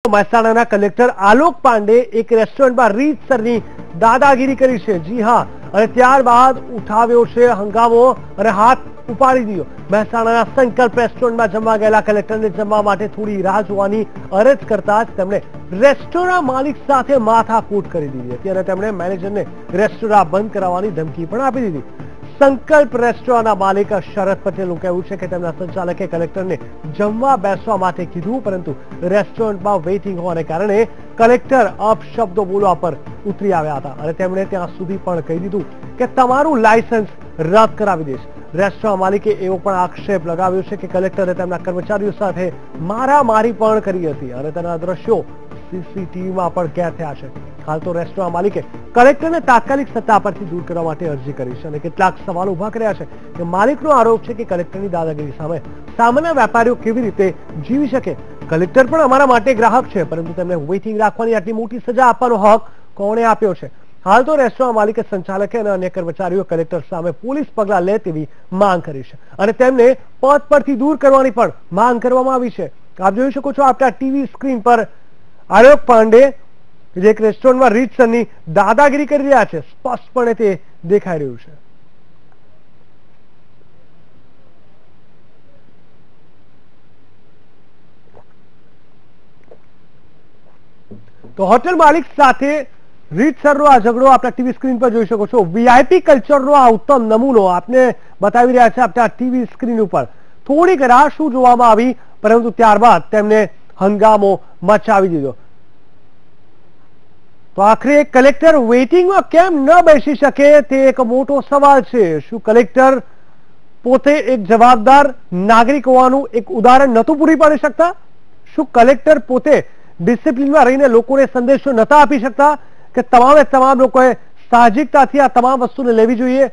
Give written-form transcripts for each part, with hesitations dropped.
મહેસાણાના કલેક્ટર આલોક પાંડે એક રેસ્ટોરન્ટમાં રીતસરની દાદાગીરી કરી છે। જી હા, અને ત્યારબાદ ઉઠાવ્યો છે હંગામો અને હાથ ઉપાડી દીધો। મહેસાણાના સંકલ્પ રેસ્ટોરન્ટમાં જમવા ગયેલા કલેક્ટરને જમવા માટે થોડી રાહ જોવાની અરજ કરતા જ તેમણે રેસ્ટોરન્ટ માલિક સાથે માથાકૂટ કરી દીધી હતી અને તેમણે મેનેજરને રેસ્ટોરન્ટ બંધ કરાવવાની ધમકી પણ આપી દીધી। સંકલ્પ રેસ્ટોરન્ટના માલિક શરદ પટેલનું કહેવું છે કે તેમના સંચાલકે કલેક્ટરને જમવા બેસવા માટે કીધું, પરંતુ રેસ્ટોરન્ટમાં વેઇટિંગ હોવાને કારણે કલેક્ટર અપશબ્દો બોલવા પર ઉતરી આવ્યા હતા અને તેમણે ત્યાં સુધી પણ કહી દીધું કે તમારું લાયસન્સ રદ કરાવી દઈશ। રેસ્ટોરન્ટ માલિકે એવો પણ આક્ષેપ લગાવ્યો છે કે કલેક્ટરે તેમના કર્મચારીઓ સાથે મારામારી પણ કરી હતી અને તેના દ્રશ્યો સીસીટીવીમાં પણ કેદ થયા છે। હાલ તો રેસ્ટોરન્ટ માલિકે કલેક્ટરને તાત્કાલિક સત્તા પરથી દૂર કરવા માટે અરજી કરી છે અને કેટલાક સવાલો ઉભા કર્યા છે કે માલિકનો આરોપ છે કે કલેક્ટરની દાદાગીરી સામે સામાન્ય વેપારીઓ કેવી રીતે જીવી શકે। કલેક્ટર પણ અમારા માટે ગ્રાહક છે, પરંતુ તેમને વેઇટિંગ રાખવાની આટલી મોટી સજા આપવાનો હક કોણે આપ્યો છે? હાલ તો રેસ્ટોરન્ટ માલિકે, સંચાલકે અને અન્ય કર્મચારીઓ કલેક્ટર સામે પોલીસ પગલાં લે તેવી માંગ કરી છે અને તેમને પદ પરથી દૂર કરવાની પણ માંગ કરવામાં આવી છે। આપ જોઈ શકો છો આપણા ટીવી સ્ક્રીન પર આલોક પાંડે જે એક રેસ્ટોરન્ટમાં રીતસરની દાદાગીરી કરી રહ્યા છે, સ્પષ્ટપણે તે દેખાઈ રહ્યું છે। તો હોટેલ માલિક સાથે રીતસરનો આ ઝઘડો આપણા ટીવી સ્ક્રીન પર જોઈ શકો છો। વીઆઈપી કલ્ચરનો આ ઉત્તમ નમૂનો આપને બતાવી રહ્યા છે આપણા ટીવી સ્ક્રીન ઉપર। થોડીક રાહ શું જોવામાં આવી, પરંતુ ત્યારબાદ તેમને હંગામો મચાવી દીધો। તો આખરે કલેક્ટર વેઇટિંગમાં કેમ ન બેસી શકે તે એક મોટો સવાલ છે। શું કલેક્ટર પોતે એક જવાબદાર નાગરિક હોવાનું એક ઉદાહરણ નહોતું પૂરી પાડી શકતા? શું કલેક્ટર પોતે ડિસિપ્લિનમાં રહીને લોકોને સંદેશો નહોતા આપી શકતા કે તમામે તમામ લોકોએ સાહજિકતાથી આ તમામ વસ્તુને લેવી જોઈએ?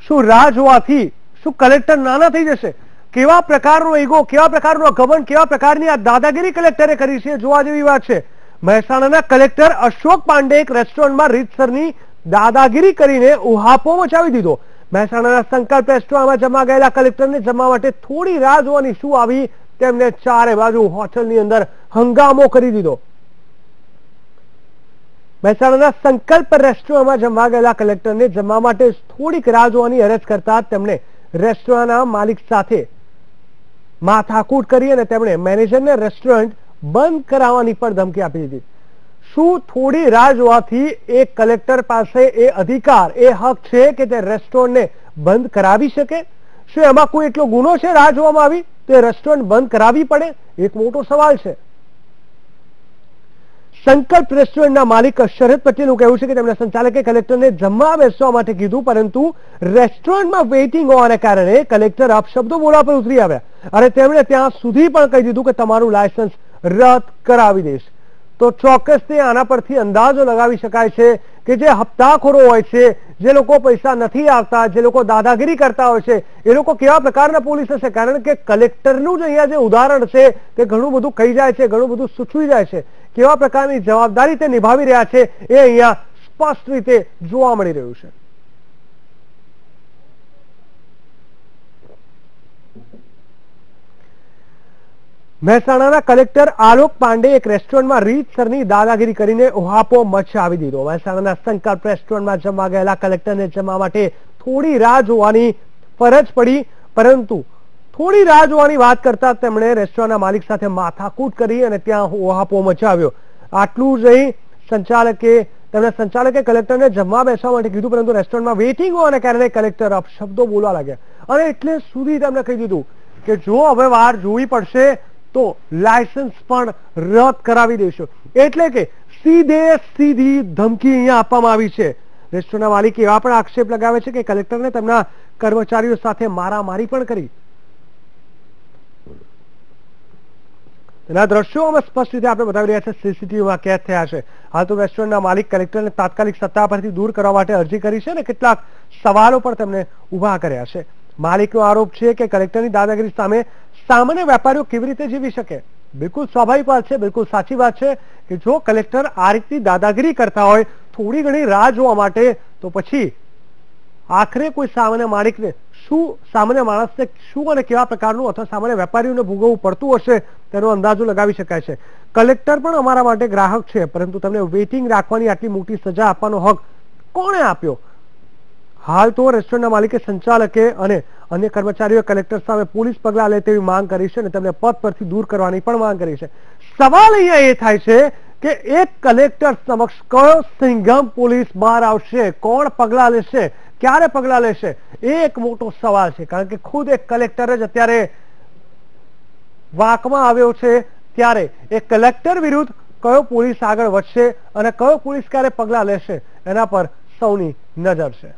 શું રાહ જોવાથી શું કલેક્ટર નાના થઈ જશે? કેવા પ્રકારનો ઈગો, કેવા પ્રકારનો ઘમંડ, કેવા પ્રકારની આ દાદાગીરી કલેક્ટરે કરી છે, જોવા જેવી વાત છે। મહેસાણાના કલેક્ટર અશોક પાંડે એક રેસ્ટોરન્ટમાં રીતસરની દાદાગીરી કરીને ઉહાપો મચાવી દીધો। મહેસાણાના સંકલ્પ રેસ્ટોરન્ટમાં જમવા ગયેલા કલેક્ટરને જમવા માટે થોડી રાહ જોવાની શું આવી, તેમને ચારે બાજુ હોટલની અંદર હંગામો કરી દીધો। મહેસાણાના સંકલ્પ રેસ્ટોરન્ટમાં જમવા ગયેલા કલેક્ટરને જમવા માટે થોડીક રાહ જોવાની અરજ કરતા તેમણે રેસ્ટોરન્ટના માલિક સાથે માથાકૂટ કરી અને તેમણે મેનેજરને રેસ્ટોરન્ટ બંધ કરાવવાની પણ ધમકી આપી દીધી। શું થોડી રાહ જોવાથી એક કલેક્ટર પાસે એ અધિકાર, એ હક છે કે તે રેસ્ટોરન્ટને બંધ કરાવી શકે? શું એમાં કોઈ એટલો ગુનો છે રાહ જોવામાં આવી તો એ રેસ્ટોરન્ટ બંધ કરાવવી પડે? એક મોટો સવાલ છે। સંકલ્પ રેસ્ટોરન્ટના માલિક શરદ પટેલનું કહેવું છે કે તેમના સંચાલકે કલેક્ટરને જમવા બેસવા માટે કીધું, પરંતુ રેસ્ટોરન્ટમાં વેઇટિંગ હોવાને કારણે કલેક્ટર અપશબ્દો બોલવા પર ઉતરી આવ્યા અને તેમણે ત્યાં સુધી પણ કહી દીધું કે તમારું લાયસન્સ રદ કરાવી દઈશ। તો ચોક્કસથી આના પરથી અંદાજો લગાવી શકાય છે કે જે હપ્તાખોરો હોય છે, જે લોકો પૈસા નથી આપતા, જે લોકો દાદાગીરી કરતા હોય છે, એ લોકો કેવા પ્રકારના પોલીસ હશે? કારણ કે કલેક્ટરનું જ અહીંયા જે ઉદાહરણ છે તે ઘણું બધું કહી જાય છે, ઘણું બધું સૂચવી જાય છે। કેવા પ્રકારની જવાબદારી તે નિભાવી રહ્યા છે એ અહીંયા સ્પષ્ટ રીતે જોવા મળી રહ્યું છે। મહેસાણાના કલેક્ટર આલોક પાંડે એક રેસ્ટોરન્ટમાં રીતસરની દાદાગીરી કરીને ઉહાપો મચાવી દીધો। મહેસાણાના સંકલ્પ રેસ્ટોરન્ટમાં જમવા ગયેલા કલેક્ટરને જમવા માટે થોડી રાહ જોવાની ફરજ પડી, પરંતુ થોડી રાહ જોવાની વાત કરતા તેમણે રેસ્ટોરન્ટના માલિક સાથે માથાકૂટ કરી અને ત્યાં ઉહાપો મચાવ્યો। આટલું જ નહીં, સંચાલકે કલેક્ટરને જમવા બેસવા માટે કીધું, પરંતુ રેસ્ટોરન્ટમાં વેઇટિંગ હોવાને કારણે કલેક્ટર અપશબ્દો બોલવા લાગ્યા અને એટલે સુધી તેમણે કહી દીધું કે જો હવે વાર જોવી પડશે તો લાયસન્સ પણ રદ કરાવી દઈશું। એટલે કે સીધી ધમકી અહીંયા આપવામાં આવી છે। રેસ્ટોરન્ટના માલિકે એવા પણ આક્ષેપ લગાવે છે કે કલેક્ટરને તેમના કર્મચારીઓ સાથે મારામારી પણ કરી। તેના દ્રશ્યો અમે સ્પષ્ટ રીતે આપણે બતાવી રહ્યા છે, સીસીટીવીમાં કેદ થયા છે। હાલ તો રેસ્ટોરન્ટના માલિક કલેક્ટરને તાત્કાલિક સત્તા પરથી દૂર કરવા માટે અરજી કરી છે અને કેટલાક સવાલો પણ તેમને ઉભા કર્યા છે। માલિકનો આરોપ છે કે કલેક્ટરની દાદાગીરી સામે સામાન્ય વેપારીઓ કેવી રીતે જીવી શકે? બિલકુલ સ્વાભાવિક વાત છે, બિલકુલ સાચી વાત છે કે જો કલેક્ટર આ રીતની દાદાગીરી કરતા હોય થોડી ઘણી રાહ જોવા માટે, તો પછી આખરે કોઈ સામાન્ય માલિકને શું સામાન્ય માણસને શું અને કેવા પ્રકારનું અથવા સામાન્ય વેપારીઓને ભોગવવું પડતું હશે તેનો અંદાજો લગાવી શકાય છે. કલેક્ટર પણ અમારા માટે ગ્રાહક છે, પરંતુ તમને વેઇટિંગ રાખવાની આટલી મોટી સજા આપવાનો હક કોણે આપ્યો? હાલ તો રેસ્ટોરન્ટના માલિકે, સંચાલકે અને અન્ય કર્મચારીઓ કલેક્ટર સામે પોલીસ પગલાં લે તેવી માંગ કરી છે અને તેમને પદ પરથી દૂર કરવાની પણ માંગ કરી છે. સવાલ અહીંયા એ થાય છે કે એક કલેક્ટર સમક્ષ કયો સિંઘમ પોલીસ બહાર આવશે, કોણ પગલાં લેશે, ક્યારે પગલાં લેશે, એ એક મોટો સવાલ છે. કારણ કે ખુદ એક કલેક્ટર જ અત્યારે વાંકમાં આવ્યો છે, ત્યારે એ કલેક્ટર વિરુદ્ધ કયો પોલીસ આગળ વધશે અને કયો પોલીસ ક્યારે પગલાં લેશે એના પર સૌની નજર છે.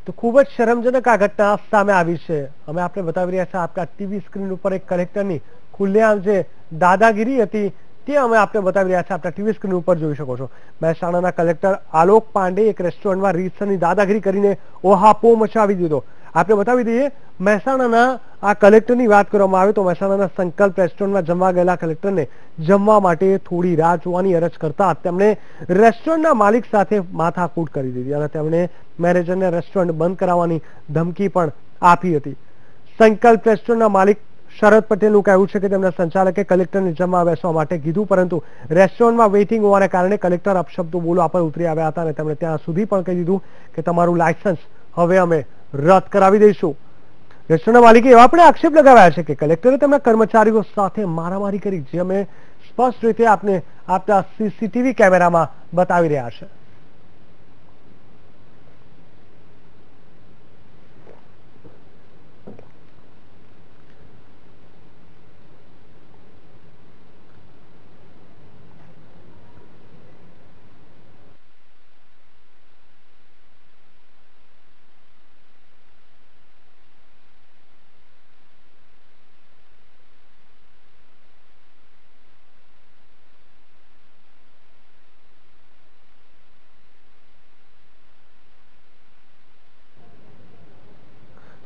તો ખૂબ જ શરમજનક આ ઘટના સામે આવી છે. અમે આપણે બતાવી રહ્યા છીએ આપણા ટીવી સ્ક્રીન ઉપર એક કલેક્ટરની ખુલ્લેઆમ જે દાદાગીરી હતી તે અમે આપણે બતાવી રહ્યા છીએ. આપણા ટીવી સ્ક્રીન ઉપર જોઈ શકો છો. મહેસાણાના કલેક્ટર આલોક પાંડે એક રેસ્ટોરન્ટમાં રીતસરની દાદાગીરી કરીને ઓહાપો મચાવી દીધો. આપણે બતાવી દઈએ, મહેસાણાના આ કલેક્ટરની વાત કરવામાં આવે તો મહેસાણાના સંકલ્પ રેસ્ટોરન્ટમાં જમવા ગયેલા કલેક્ટરને જમવા માટે થોડી રાહ જોવાની અરજ કરતા તેમણે રેસ્ટોરન્ટના માલિક સાથે માથાકૂટ કરી દીધી અને તેમણે મેનેજરને રેસ્ટોરન્ટ બંધ કરાવવાની ધમકી પણ આપી હતી. સંકલ્પ રેસ્ટોરન્ટના માલિક શરદ પટેલનું કહેવું છે કે તેમના સંચાલકે કલેક્ટરને જમવા બેસવા માટે કીધું, પરંતુ રેસ્ટોરન્ટમાં વેઇટિંગ હોવાને કારણે કલેક્ટર અપશબ્દો બોલવા પર ઉતરી આવ્યા હતા અને તેમણે ત્યાં સુધી પણ કહી દીધું કે તમારું લાયસન્સ હવે અમે રદ કરાવી દઈશું. રેસ્ટોરન્ટના માલિકે એવા પણ આક્ષેપ લગાવ્યા છે કે કલેક્ટરે તેમના કર્મચારીઓ સાથે મારામારી કરી, જે અમે સ્પષ્ટ રીતે આપને આપણા સીસીટીવી કેમેરામાં બતાવી રહ્યા છે.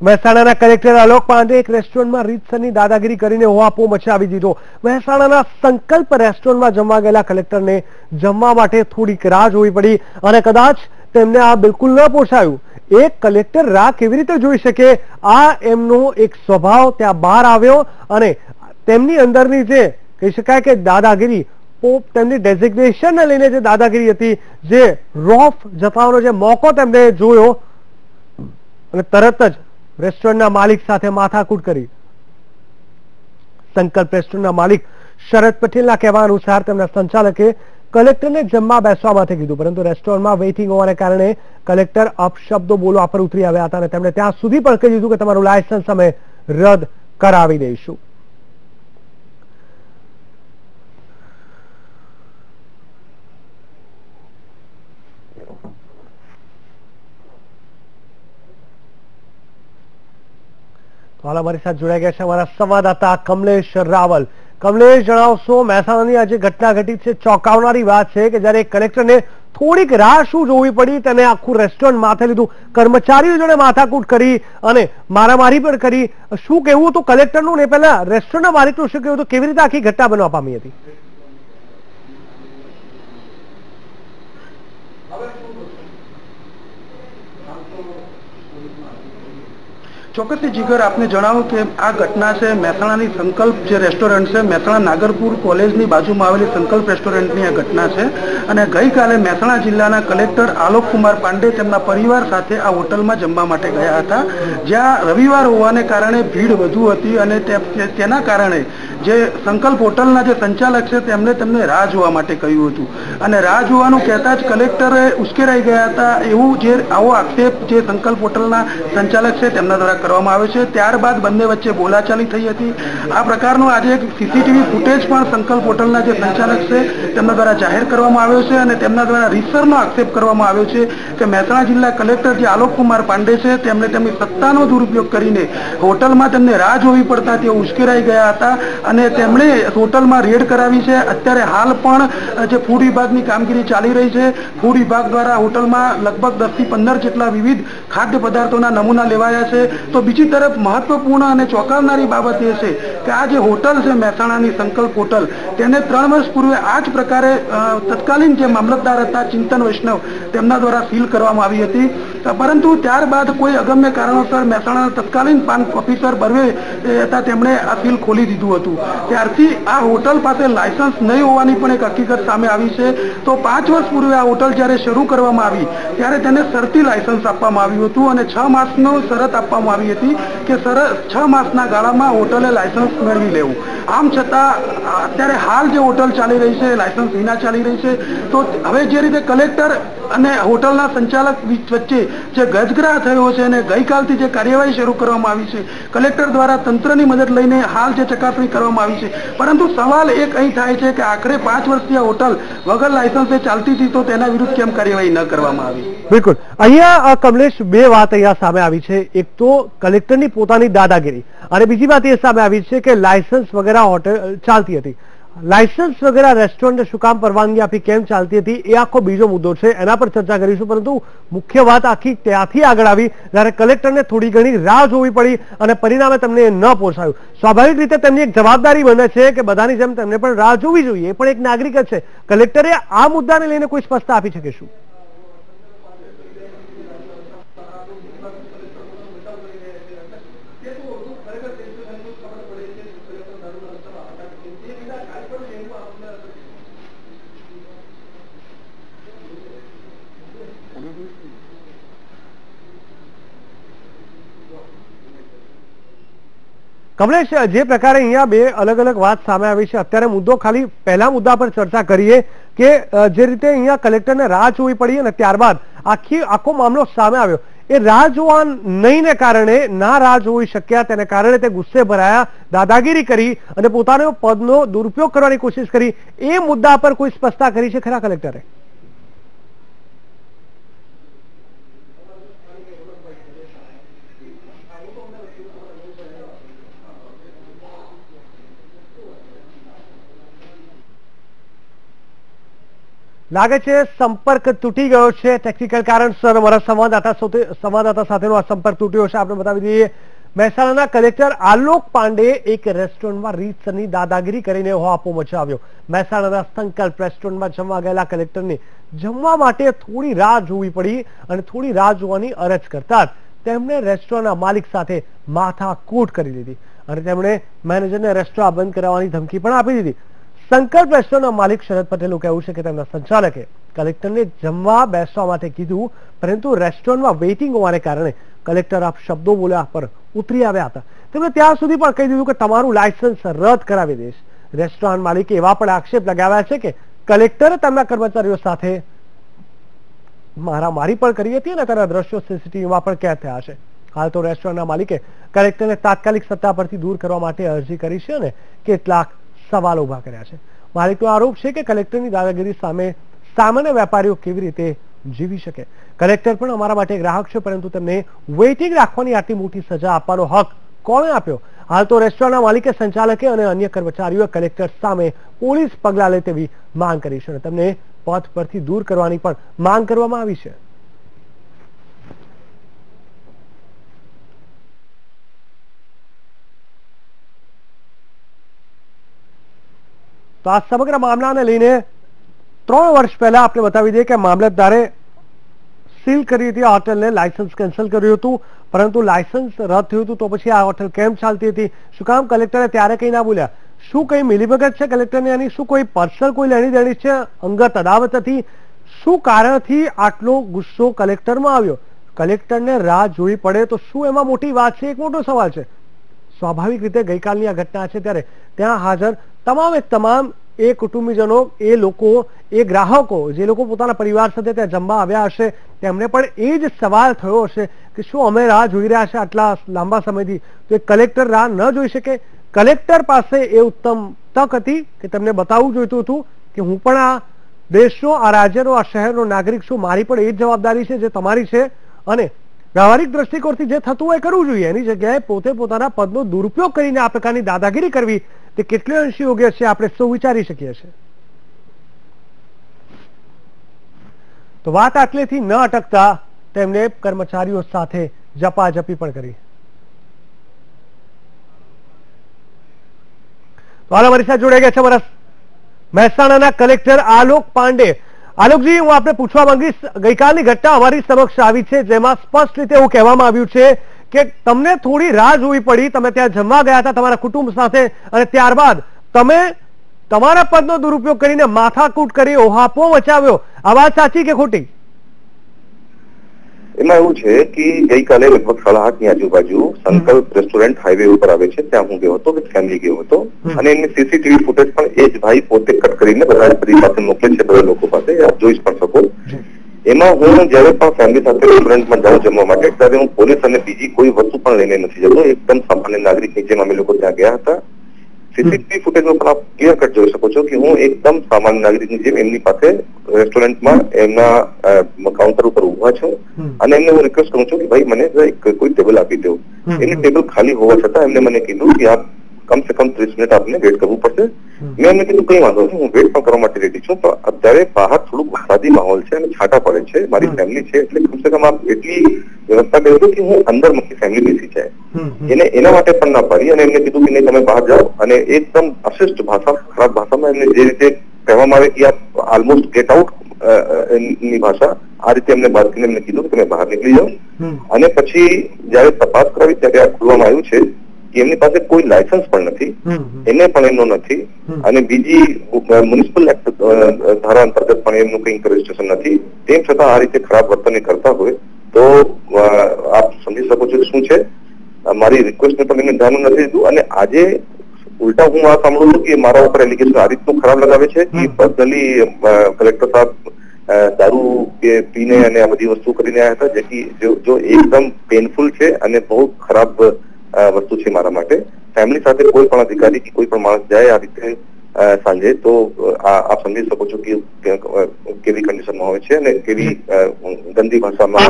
મહેસાણાના કલેક્ટર આલોક પાંડે એક રેસ્ટોરન્ટમાં રીતસરની દાદાગીરી કરીને હોહાપો મચાવી દીધો. મહેસાણાના સંકલ્પ રેસ્ટોરન્ટમાં જમવા ગયેલા કલેક્ટરને જમવા માટે થોડીક રાહ જોવી પડી અને કદાચ તેમને આ બિલકુલ ન પોસાયું. એક કલેક્ટર રાહ કેવી રીતે જોઈ શકે? આ એમનો એક સ્વભાવ ત્યાં બહાર આવ્યો અને તેમની અંદરની જે કહી શકાય કે દાદાગીરી, તેમની ડેઝિગ્નેશનને લઈને જે દાદાગીરી હતી, જે રોફ જતાવવાનો જે મોકો તેમને જોયો અને તરત જ રેસ્ટોરન્ટના માલિક સાથે માથાકૂટ કરી. સંકલ્પ રેસ્ટોરન્ટના માલિક શરદ પટેલના કહેવા અનુસાર તેમના સંચાલકે કલેક્ટરને જમવા બેસવા માટે કીધું, પરંતુ રેસ્ટોરન્ટમાં વેઇટિંગ હોવાને કારણે કલેક્ટર અપશબ્દો બોલવા પર ઉતરી આવ્યા હતા અને તેમણે ત્યાં સુધી પણ કહી દીધું કે તમારું લાયસન્સ અમે રદ કરાવી દઈશું. હાલ અમારી સાથે જોડાઈ ગયા છે અમારા સંવાદદાતા કમલેશ રાવલ. કમલેશ, જણાવશો, મહેસાણાની આજે ઘટના ઘટી છે, ચોંકાવનારી વાત છે કે જ્યારે કલેક્ટરને થોડીક રાહ શું જોવી પડી, તેને આખું રેસ્ટોરન્ટ માથે લીધું, કર્મચારીઓ જોડે માથાકૂટ કરી અને મારામારી પણ કરી. શું કહેવું હતું કલેક્ટરનું ને પહેલા રેસ્ટોરન્ટના માલિકનું શું કહેવું હતું? કેવી રીતે આખી ઘટના બનવા પામી હતી? ચોક્કસથી જીગર, આપને જણાવું કે આ ઘટના છે મહેસાણાની સંકલ્પ જે રેસ્ટોરન્ટ છે, મહેસાણા નાગરપુર કોલેજની બાજુમાં આવેલી સંકલ્પ રેસ્ટોરન્ટની આ ઘટના છે. અને ગઈકાલે મહેસાણા જિલ્લાના કલેક્ટર આલોક કુમાર પાંડે તેમના પરિવાર સાથે આ હોટલમાં જમવા માટે ગયા હતા, જ્યાં રવિવાર હોવાને કારણે ભીડ વધુ હતી અને તેના કારણે જે સંકલ્પ હોટલના જે સંચાલક છે તેમને રાહ જોવા માટે કહ્યું હતું અને રાહ જોવાનું કહેતા જ કલેક્ટરે ઉશ્કેરાઈ ગયા હતા, એવું જે આવો આક્ષેપ જે સંકલ્પ હોટલના સંચાલક છે તેમના દ્વારા કરવામાં આવે છે. ત્યારબાદ બંને વચ્ચે બોલાચાલી થઈ હતી. આ પ્રકારનો આજે એક સીસીટીવી ફૂટેજ પણ સંકલ્પ હોટલના જે સંચાલક છે તેમના દ્વારા જાહેર કરવામાં આવ્યો છે અને તેમના દ્વારા રીતસરનો આક્ષેપ કરવામાં આવ્યો છે કે મહેસાણા જિલ્લા કલેક્ટર જે આલોક કુમાર પાંડે છે તેમણે તેમની સત્તાનો દુરુપયોગ કરીને હોટલમાં તેમને રાહ જોવી પડતા તેઓ ઉશ્કેરાઈ ગયા હતા અને તેમણે હોટલમાં રેડ કરાવી છે. અત્યારે હાલ પણ જે ફૂડ વિભાગની કામગીરી ચાલી રહી છે. ફૂડ વિભાગ દ્વારા હોટલમાં લગભગ 10 થી 15 જેટલા વિવિધ ખાદ્ય પદાર્થોના નમૂના લેવાયા છે. તો બીજી તરફ મહત્વપૂર્ણ અને ચોંકાવનારી બાબત એ છે કે આ જે હોટલ છે મહેસાણાની સંકલ્પ હોટલ, તેને 3 વર્ષ પૂર્વે આ જ પ્રકારે તત્કાલીન જે મામલતદાર હતા ચિંતન વૈષ્ણવ તેમના દ્વારા સીલ કરવામાં આવી હતી. પરંતુ ત્યારબાદ કોઈ અગમ્ય કારણોસર મહેસાણાના તત્કાલીન પાન ઓફિસર બર્વે હતા, તેમણે આ સીલ ખોલી દીધું હતું. ત્યારથી આ હોટલ પાસે લાયસન્સ નહીં હોવાની પણ એક હકીકત સામે આવી છે. તો 5 વર્ષ પૂર્વે આ હોટલ જ્યારે શરૂ કરવામાં આવી ત્યારે તેને શરતી લાયસન્સ આપવામાં આવ્યું હતું અને 6 માસનો શરત આપવામાં આવી હતી કે 6 માસના ગાળામાં હોટલે લાયસન્સ મેળવી લેવું. આમ છતાં અત્યારે હાલ જે હોટલ ચાલી રહી છે લાયસન્સ વિના ચાલી રહી છે. તો હવે જે રીતે કલેક્ટર અને હોટલના સંચાલક વચ્ચે જે ગજગ્રાહ થયો છે અને ગઈકાલથી જે કાર્યવાહી શરૂ કરવામાં આવી છે, કલેક્ટર દ્વારા તંત્રની મદદ લઈને હાલ જે ચકાસણી કરવામાં આવી છે, પરંતુ સવાલ એક અહીં થાય છે કે આખરે 5 વર્ષથી આ હોટલ વગર લાયસન્સે ચાલતી હતી તો તેના વિરુદ્ધ કેમ કાર્યવાહી ન કરવામાં આવી? બિલકુલ, અહીંયા કમલેશ બે વાત અહીંયા સામે આવી છે. એક તો કલેક્ટરની પોતાની દાદાગીરી અને બીજી વાત એ સામે આવી છે કે લાયસન્સ વગેરે હોટલ ચાલતી હતી. લાયસન્સ વગેરે રેસ્ટોરન્ટ શું કામ પરવાનગી આપી, કેમ ચાલતી હતી, એ આખો બીજો મુદ્દો છે, એના પર ચર્ચા કરીશું. પરંતુ મુખ્ય વાત આખી ત્યાંથી આગળ આવી જ્યારે કલેક્ટરને થોડી ઘણી રાહ જોવી પડી અને પરિણામે તમને ન પોસાયું. સ્વાભાવિક રીતે તેમની એક જવાબદારી બને છે કે બધાની જેમ તેમને પણ રાહ જોવી જોઈએ, એ પણ એક નાગરિક જ છે. કલેક્ટરે આ મુદ્દાને લઈને કોઈ સ્પષ્ટતા આપી શકે શું? કમલેશ, જે પ્રકારે અહીંયા બે અલગ અલગ વાત સામે આવી છે, અત્યારે મુદ્દો ખાલી પહેલા મુદ્દા પર ચર્ચા કરીએ કે જે રીતે અહીંયા કલેક્ટરને રાહ જોવી પડી અને ત્યારબાદ આખો મામલો સામે આવ્યો, એ રાહ જોવા નહીંને કારણે ના રાહ જોઈ શક્યા, તેને કારણે તે ગુસ્સે ભરાયા, દાદાગીરી કરી અને પોતાનો પદનો દુરુપયોગ કરવાની કોશિશ કરી. એ મુદ્દા પર કોઈ સ્પષ્ટતા કરી છે ખરા કલેક્ટરે? લાગે છે સંપર્ક તૂટી ગયો છે. ટેકનિકલ કારણસર અમારા સંવાદદાતા સાથેનો આ સંપર્ક તૂટ્યો છે. આપણે બતાવી દઈએ, મહેસાણાના કલેક્ટર આલોક પાંડે એક રેસ્ટોરન્ટમાં રીતસરની દાદાગીરી કરીને હોહાપો મચાવ્યો. મહેસાણાના સંકલ્પ રેસ્ટોરન્ટમાં જમવા ગયેલા કલેક્ટરને જમવા માટે થોડી રાહ જોવી પડી અને થોડી રાહ જોવાની અરજ કરતા જ તેમણે રેસ્ટોરન્ટના માલિક સાથે માથાકૂટ કરી દીધી અને તેમણે મેનેજરને રેસ્ટોરન્ટ બંધ કરાવવાની ધમકી પણ આપી દીધી. સંકલ્પ રેસ્ટોરન્ટના માલિક શરદ પટેલનું કહેવું છે કે તેમના સંચાલકે કલેક્ટરને જમવા બેસવા માટે કીધું, પરંતુ રેસ્ટોરન્ટમાં વેઇટિંગ હોવાને કારણે કલેક્ટર આપ શબ્દો બોલ્યા પર ઉતરી આવ્યા હતા. તેમણે ત્યાં સુધી પણ કહી દીધું કે તમારું લાયસન્સ રદ કરાવી દઈશ. રેસ્ટોરન્ટ માલિકે એવા પણ આક્ષેપ લગાવ્યા છે કે કલેક્ટરે તેમના કર્મચારીઓ સાથે મારામારી પણ કરી હતી અને તેના દ્રશ્યો સીસીટીવીમાં પણ કેદ થયા છે. હાલ તો રેસ્ટોરન્ટના માલિકે કલેક્ટરને તાત્કાલિક સત્તા પરથી દૂર કરવા માટે અરજી કરી છે અને કેટલાક સવાલો ઉભા કર્યા છે. માલિકનો આરોપ છે કે કલેક્ટરની દાદાગીરી સામે સામાન્ય વેપારીઓ કેવી રીતે જીવી શકે? કલેક્ટર પણ અમારા માટે ગ્રાહક છે, પરંતુ તેમને વેઇટિંગ રાખવાની આટલી મોટી સજા આપવાનો હક કોણે આપ્યો? હાલ તો રેસ્ટોરન્ટના માલિકે, સંચાલકે અને અન્ય કર્મચારીઓએ કલેક્ટર સામે પોલીસ પગલાં લે તેવી માંગ કરી છે અને તેમને પદ પરથી દૂર કરવાની પણ માંગ કરવામાં આવી છે. તો આ સમગ્ર મામલાને લઈને 3 વર્ષ પહેલા આપણે બતાવી દઈએ કે મામલતદારે સીલ કરી હતી આ હોટલને, લાયસન્સ કેન્સલ કર્યું હતું, પરંતુ લાયસન્સ રદ થયું હતું. તો પછી આ હોટલ કેમ ચાલતી હતી? શું કામ કલેક્ટરે ત્યારે કંઈ ના બોલ્યા? શું કઈ મિલીભગત છે કલેક્ટરની આની? શું કોઈ પર્સનલ કોઈ લેણી દેણી છે? અંગત અદાવત હતી? શું કારણથી આટલો ગુસ્સો કલેક્ટરમાં આવ્યો? કલેક્ટરને રાહ જોવી પડે તો શું એમાં મોટી વાત છે? એક મોટો સવાલ છે. સ્વાભાવિક રીતે ગઈકાલની આ ઘટના છે ત્યારે ત્યાં હાજર તમામ એ કુટુંબીજનો, એ લોકો, એ ગ્રાહકો, જે લોકો પોતાના પરિવાર સાથે ત્યાં જમવા આવ્યા હશે, તેમને પણ એ જ સવાલ થયો હશે કે શું અમે રાહ જોઈ રહ્યા છે આટલા લાંબા સમયથી, તો એ કલેક્ટર રાહ ન જોઈ શકે? કલેક્ટર પાસે એ ઉત્તમ તક હતી કે તેમને બતાવવું જોઈતું હતું કે હું પણ આ દેશનો, આ રાજ્યનો, આ શહેરનો નાગરિક છું, મારી પણ એ જ જવાબદારી છે જે તમારી છે અને વ્યવહારિક દ્રષ્ટિકોણથી જે થતું હોય કરવું જોઈએ, એની જગ્યાએ પોતે પોતાના પદનો દુરુપયોગ કરીને આ પ્રકારની દાદાગીરી કરવી તે કેટલી અંશે યોગ્ય છે આપણે સૌ વિચારી શકીએ છીએ. તો વાત આટલેથી ન અટકતા તેમણે કર્મચારીઓ સાથે ઝપાઝપી પણ કરી. તો હાલ અમારી સાથે જોડાઈ ગયા છે અમારા મહેસાણાના કલેક્ટર આલોક પાંડે. આલોકજી, હું આપને પૂછવા માંગીશ, ગઈકાલની ઘટના અમારી સમક્ષ આવી છે જેમાં સ્પષ્ટ રીતે એવું કહેવામાં આવ્યું છે કે તમને થોડી રાહ જોવી પડી, તમે ત્યાં જમવા ગયા હતા તમારા કુટુંબ સાથે અને ત્યારબાદ તમે તમારા પદનો દુરુપયોગ કરીને માથાકૂટ કરી ઓહાપો મચાવ્યો. આ વાત સાચી કે ખોટી? એમાં એવું છે કે ગઈકાલે લગભગ 8:30 આજુબાજુ સંકલ્પ રેસ્ટોરન્ટ હાઈવે ઉપર આવે છે, ત્યાં હું ગયો હતો, ફેમિલી ગયો હતો અને એની સીસીટીવી ફૂટેજ પણ એ જ ભાઈ પોતે કટ કરીને બધી પાસે મોકલે છે, બધા લોકો પાસે, આપ જોઈ પણ શકો. એમાં હું જયારે પણ ફેમિલી સાથે રેસ્ટોરન્ટમાં જાઉં જમવા માટે, ત્યારે હું પોલીસ અને બીજી કોઈ વસ્તુ પણ લઈને નથી જતો, એકદમ સામાન્ય નાગરિકની જેમ અમે લોકો ત્યાં ગયા હતા. સીસીટીવી ફૂટેજમાં પણ આપ ક્લિયર કટ જોઈ શકો છો કે હું એકદમ સામાન્ય નાગરિકની જેમ એમની પાસે રેસ્ટોરન્ટમાં એમના કાઉન્ટર ઉપર ઉભા છું અને એમને હું રિક્વેસ્ટ કરું છું કે ભાઈ મને કોઈ ટેબલ આપી દો. એની ટેબલ ખાલી હોવા છતાં એમને મને કીધું કે આપ કમ સે કમ 30 મિનિટ આપને વેટ કરવું પડશે. મેં એમને કીધું કઈ વાંધો નહીં, હું વેટ પણ કરવા માટે રેડી છું, પણ અત્યારે બહાર થોડુંક વરસાદી માહોલ છે અને છાંટા પડે છે, મારી ફેમિલી છે, એટલે કમ સે કમ આપ એટલી વ્યવસ્થા કરી દો કે હું અંદર મારી ફેમિલી બેસી જાય. એને એના માટે પણ ના પાડી અને એમને કીધું કે નહીં તમે બહાર જાઓ, અને એકદમ અશિષ્ટ ભાષા, ખરાબ ભાષામાં એમને જે રીતે કહેવામાં આવે કે આપ ઓલમોસ્ટ ગેટ આઉટ ની ભાષા, આ રીતે એમને વાત કરીને એમને કીધું કે તમે બહાર નીકળી જાઓ. અને પછી જયારે તપાસ કરાવી ત્યારે આ ખુલવામાં આવ્યું છે કે એમની પાસે કોઈ લાયસન્સ પણ નથી, એને પણ એમનો નથી, અને બીજી મ્યુનિસિપલ એક્ટ ધારા અંતર્ગત પણ એમનું કઈ રજીસ્ટ્રેશન નથી. તેમ છતાં આ રીતે ખરાબ વર્તન કરતા હોય તો આપ સમજી શકો છો શું છે. મારી રિક્વેસ્ટને પણ એમને ધ્યાન નથી દીધું અને આજે ઉલટા હું આ સાંભળું છું કે મારા ઉપર એલિગેશન આ રીતનું ખરાબ લગાવે છે કે પર્સનલી કલેક્ટર સાહેબ દારૂ પીને અને આ બધી વસ્તુ કરીને આવ્યા હતા, જેથી જો એકદમ પેનફુલ છે અને બહુ ખરાબ વસ્તુ છે મારા માટે. ફેમિલી સાથે કોઈ પણ અધિકારી કે કોઈ પણ માણસ જાય આ રીતે સાંજે તો આપ સમજી શકો છો કે કેવી કન્ડિશનમાં હોય છે અને કેવી ગંદી ભાષામાં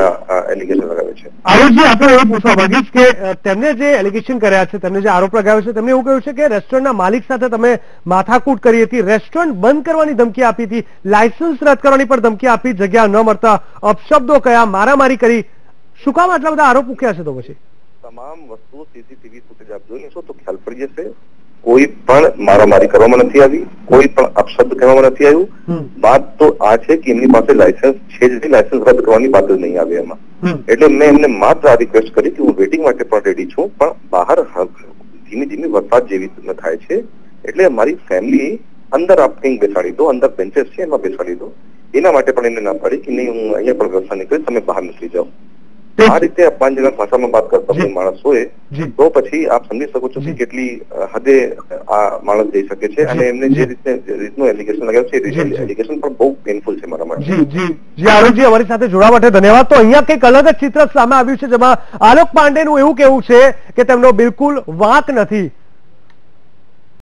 એલિગેશન લગાવે છે. આયુષજી, આપણે એવું પૂછવા માંગીશ કે તેમને જે એલિગેશન કર્યા છે, તેમને જે આરોપ લગાવ્યો છે, તેમને એવું કહ્યું છે કે રેસ્ટોરન્ટના માલિક સાથે તમે માથાકૂટ કરી હતી, રેસ્ટોરન્ટ બંધ કરવાની ધમકી આપી હતી, લાયસન્સ રદ કરવાની પણ ધમકી આપી, જગ્યા ન મળતા અપશબ્દો કયા, મારામારી કરી. શું કામ આટલા બધા આરોપ મૂક્યા છે? તો પછી તમામ વસ્તુઓ સીસીટીવી ફૂટેજ આપ જોઈ લેશો તો ખ્યાલ પડી જશે. કોઈ પણ મારામારી કરવામાં નથી આવી, કોઈ પણ અપશબ્દ કહેવામાં નથી આવ્યું. વાત તો આ છે કે એમની પાસે લાયસન્સ છે જ નહીં, લાયસન્સ રદ કરવાની વાત જ નહીં આવે એમાં. એટલે મેં એમને માત્ર આ રિક્વેસ્ટ કરી કે હું વેટિંગ માટે પણ રેડી છું, પણ બહાર ધીમે ધીમે વરસાદ જેવી થાય છે, એટલે મારી ફેમિલી અંદર આપ કંઈક બેસાડી દો, અંદર બેન્ચેસ છે એમાં બેસાડી દો. એના માટે પણ એમને ના પાડી કે નહીં હું અહીંયા પણ વ્યવસ્થા નહીં કરીશ, તમે બહાર નીકળી જાઓ. આ રીતે અપમાનજનક ભાષામાં વાત કરતા હોય માણસોએ તો પછી આપ સમજી શકો છો કે કેટલી હદે આ માણસ જઈ શકે છે. અને એમને જે રીતનું એલિગેશન લગાવ્યું છે, એલિગેશન પણ બહુ પેનફુલ છે મારા માટે. જી આલોકજી, અમારી સાથે જોડાવા માટે ધન્યવાદ. તો અહીંયા કંઈક અલગ જ ચિત્ર સામે આવ્યું છે, જેમાં આલોક પાંડેનું એવું કહેવું છે કે તેમનો બિલકુલ વાંક નથી.